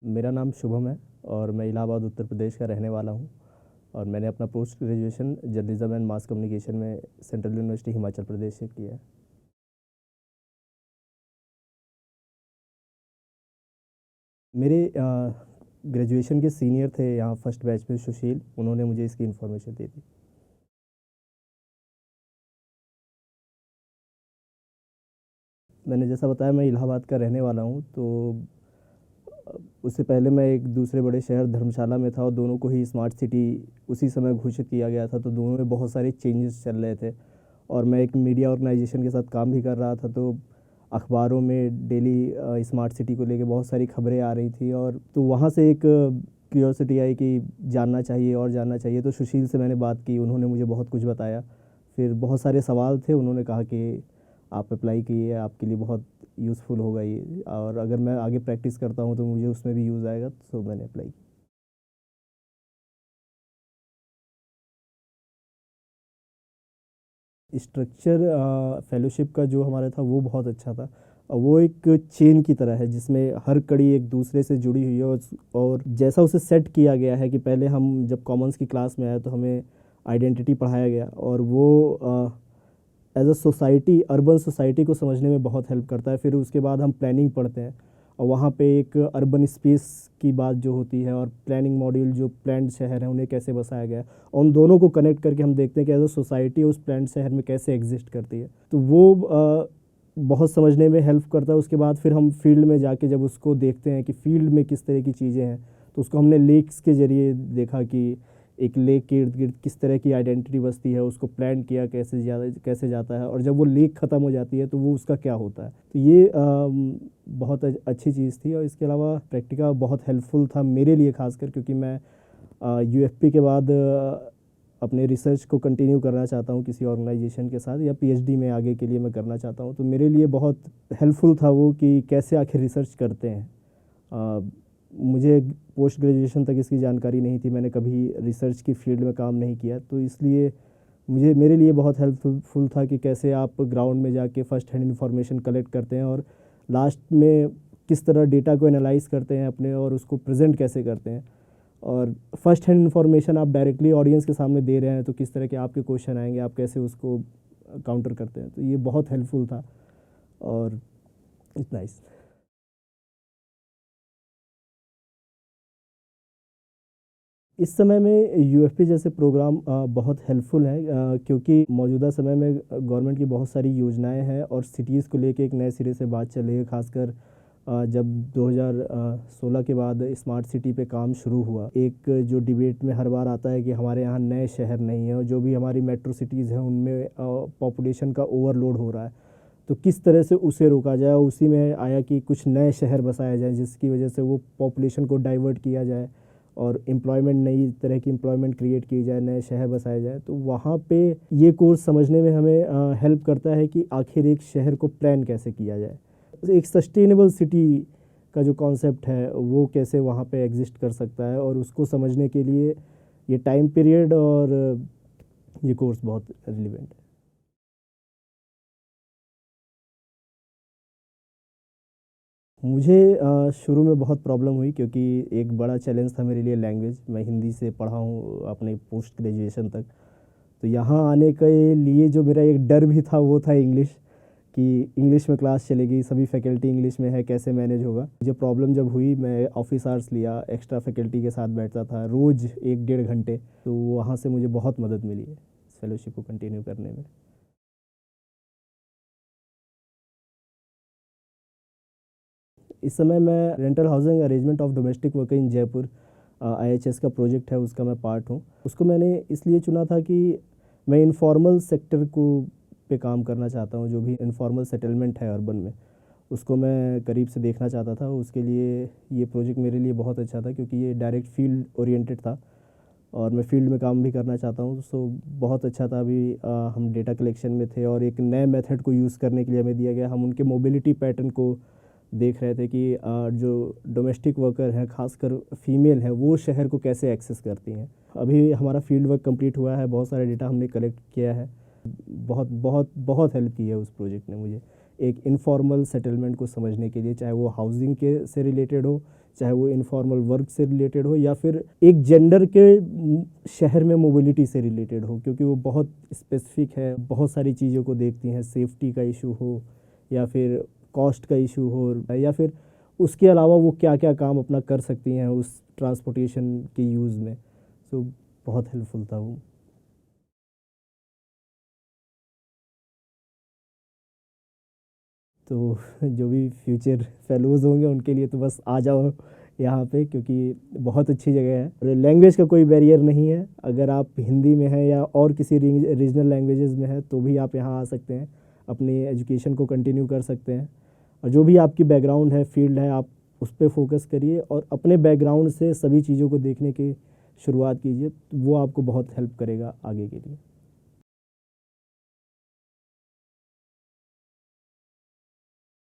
मेरा नाम शुभम है और मैं इलाहाबाद उत्तर प्रदेश का रहने वाला हूँ। और मैंने अपना post graduation journalism and mass communication में सेंट्रल यूनिवर्सिटी हिमाचल प्रदेश से किया है। मेरे ग्रेजुएशन के सीनियर थे यहाँ फर्स्ट बैच में सुशील, उन्होंने मुझे इसकी इन्फॉर्मेशन दी थी। मैंने जैसा बताया मैं इलाहाबाद का रहने वाला हूँ, तो उससे पहले मैं एक दूसरे बड़े शहर धर्मशाला में था और दोनों को ही स्मार्ट सिटी उसी समय घोषित किया गया था, तो दोनों में बहुत सारे चेंजेस चल रहे थे। और मैं एक मीडिया ऑर्गेनाइजेशन के साथ काम भी कर रहा था, तो अखबारों में डेली स्मार्ट सिटी को लेके बहुत सारी खबरें आ रही थी। और तो वहाँ से एक क्यूरियोसिटी आई कि जानना चाहिए और जानना चाहिए, तो सुशील से मैंने बात की, उन्होंने मुझे बहुत कुछ बताया। फिर बहुत सारे सवाल थे, उन्होंने कहा कि आप अप्लाई कीजिए, आपके लिए बहुत यूज़फुल होगा ये, और अगर मैं आगे प्रैक्टिस करता हूँ तो मुझे उसमें भी यूज़ आएगा, तो मैंने अप्लाई किया। स्ट्रक्चर फेलोशिप का जो हमारा था वो बहुत अच्छा था। और वो एक चेन की तरह है जिसमें हर कड़ी एक दूसरे से जुड़ी हुई है। और जैसा उसे सेट किया गया है कि पहले हम जब कॉमर्स की क्लास में आए तो हमें आइडेंटिटी पढ़ाया गया, और वो as a society, urban society को समझने में बहुत हेल्प करता है। फिर उसके बाद हम प्लानिंग पढ़ते हैं, और वहाँ पे एक अर्बन स्पेस की बात जो होती है, और प्लानिंग मॉड्यूल जो प्लान्ड शहर हैं उन्हें कैसे बसाया गया है, और उन दोनों को कनेक्ट करके हम देखते हैं कि एज अ सोसाइटी उस प्लान्ड शहर में कैसे एग्जिस्ट करती है। तो वो बहुत समझने में हेल्प करता है। उसके बाद फिर हम फील्ड में जाके जब उसको देखते हैं कि फील्ड में किस तरह की चीज़ें हैं, तो उसको हमने लेक्स के ज़रिए देखा कि एक लेक के इर्द गिर्द किस तरह की आइडेंटिटी बसती है, उसको प्लान किया कैसे जाता है, और जब वो लेक ख़त्म हो जाती है तो वो उसका क्या होता है। तो ये बहुत अच्छी चीज़ थी। और इसके अलावा प्रैक्टिका बहुत हेल्पफुल था मेरे लिए, खासकर क्योंकि मैं यूएफपी के बाद अपने रिसर्च को कंटिन्यू करना चाहता हूँ किसी ऑर्गेनाइजेशन के साथ, या पीएचडी में आगे के लिए मैं करना चाहता हूँ। तो मेरे लिए बहुत हेल्पफुल था वो कि कैसे आखिर रिसर्च करते हैं। मुझे पोस्ट ग्रेजुएशन तक इसकी जानकारी नहीं थी, मैंने कभी रिसर्च की फील्ड में काम नहीं किया, तो इसलिए मुझे मेरे लिए बहुत हेल्पफुल था कि कैसे आप ग्राउंड में जाके फ़र्स्ट हैंड इन्फॉर्मेशन कलेक्ट करते हैं, और लास्ट में किस तरह डेटा को एनालाइज करते हैं अपने, और उसको प्रेजेंट कैसे करते हैं। और फर्स्ट हैंड इन्फॉर्मेशन आप डायरेक्टली ऑडियंस के सामने दे रहे हैं, तो किस तरह के आपके क्वेश्चन आएंगे, आप कैसे उसको काउंटर करते हैं। तो ये बहुत हेल्पफुल था, और इट्स नाइस। इस समय में यूएफपी जैसे प्रोग्राम बहुत हेल्पफुल है, क्योंकि मौजूदा समय में गवर्नमेंट की बहुत सारी योजनाएं हैं, और सिटीज़ को लेके एक नए सिरे से बात चल रही है। खासकर जब 2016 के बाद स्मार्ट सिटी पे काम शुरू हुआ, एक जो डिबेट में हर बार आता है कि हमारे यहाँ नए शहर नहीं है, और जो भी हमारी मेट्रो सिटीज़ हैं उनमें पॉपुलेशन का ओवरलोड हो रहा है, तो किस तरह से उसे रोका जाए। उसी में आया कि कुछ नए शहर बसाए जाएँ जिसकी वजह से वो पॉपुलेशन को डाइवर्ट किया जाए, और एम्प्लॉयमेंट, नई तरह की एम्प्लॉयमेंट क्रिएट की जाए, नए शहर बसाए जाए। तो वहाँ पे ये कोर्स समझने में हमें हेल्प करता है कि आखिर एक शहर को प्लान कैसे किया जाए, एक सस्टेनेबल सिटी का जो कॉन्सेप्ट है वो कैसे वहाँ पे एग्जिस्ट कर सकता है, और उसको समझने के लिए ये टाइम पीरियड और ये कोर्स बहुत रिलेवेंट है। मुझे शुरू में बहुत प्रॉब्लम हुई, क्योंकि एक बड़ा चैलेंज था मेरे लिए लैंग्वेज। मैं हिंदी से पढ़ा हूँ अपने पोस्ट ग्रेजुएशन तक, तो यहाँ आने के लिए जो मेरा एक डर भी था वो था इंग्लिश, कि इंग्लिश में क्लास चलेगी, सभी फैकल्टी इंग्लिश में है, कैसे मैनेज होगा। मुझे प्रॉब्लम जब हुई, मैं ऑफिस आवर्स लिया, एक्स्ट्रा फैकल्टी के साथ बैठता था रोज़ 1 डेढ़ घंटे, तो वहाँ से मुझे बहुत मदद मिली है फेलोशिप को कंटिन्यू करने में। इस समय मैं rental housing arrangement of domestic worker in Jaipur, IHS का प्रोजेक्ट है, उसका मैं पार्ट हूँ। उसको मैंने इसलिए चुना था कि मैं इनफॉर्मल सेक्टर को पे काम करना चाहता हूँ, जो भी इनफॉर्मल सेटलमेंट है अर्बन में, उसको मैं करीब से देखना चाहता था। उसके लिए ये प्रोजेक्ट मेरे लिए बहुत अच्छा था, क्योंकि ये डायरेक्ट फील्ड ओरिएंटेड था, और मैं फील्ड में काम भी करना चाहता हूँ। सो बहुत अच्छा था। अभी हम डेटा कलेक्शन में थे, और एक नए मेथड को यूज़ करने के लिए हमें दिया गया, हम उनके मोबिलिटी पैटर्न को देख रहे थे कि जो डोमेस्टिक वर्कर हैं, खासकर फीमेल हैं, वो शहर को कैसे एक्सेस करती हैं। अभी हमारा फील्ड वर्क कंप्लीट हुआ है, बहुत सारे डेटा हमने कलेक्ट किया है। बहुत बहुत बहुत हेल्प की है उस प्रोजेक्ट ने मुझे, एक इनफॉर्मल सेटलमेंट को समझने के लिए, चाहे वो हाउसिंग के से रिलेटेड हो, चाहे वो इनफॉर्मल वर्क से रिलेटेड हो या फिर एक जेंडर के शहर में मोबिलिटी से रिलेटेड हो, क्योंकि वो बहुत स्पेसिफिक है, बहुत सारी चीज़ों को देखती हैं, सेफ्टी का इशू हो या फिर कॉस्ट का इशू हो या फिर उसके अलावा वो क्या क्या काम अपना कर सकती हैं उस ट्रांसपोर्टेशन के यूज़ में। सो बहुत हेल्पफुल था वो। तो जो भी फ्यूचर फेलोज़ होंगे उनके लिए तो बस आ जाओ यहाँ पे, क्योंकि बहुत अच्छी जगह है और लैंग्वेज का कोई बैरियर नहीं है। अगर आप हिंदी में हैं या और किसी रीजनल लैंग्वेजेस में हैं तो भी आप यहाँ आ सकते हैं, अपनी एजुकेशन को कंटिन्यू कर सकते हैं। और जो भी आपकी बैकग्राउंड है, फील्ड है, आप उस पर फोकस करिए और अपने बैकग्राउंड से सभी चीज़ों को देखने की शुरुआत कीजिए, तो वो आपको बहुत हेल्प करेगा आगे के लिए।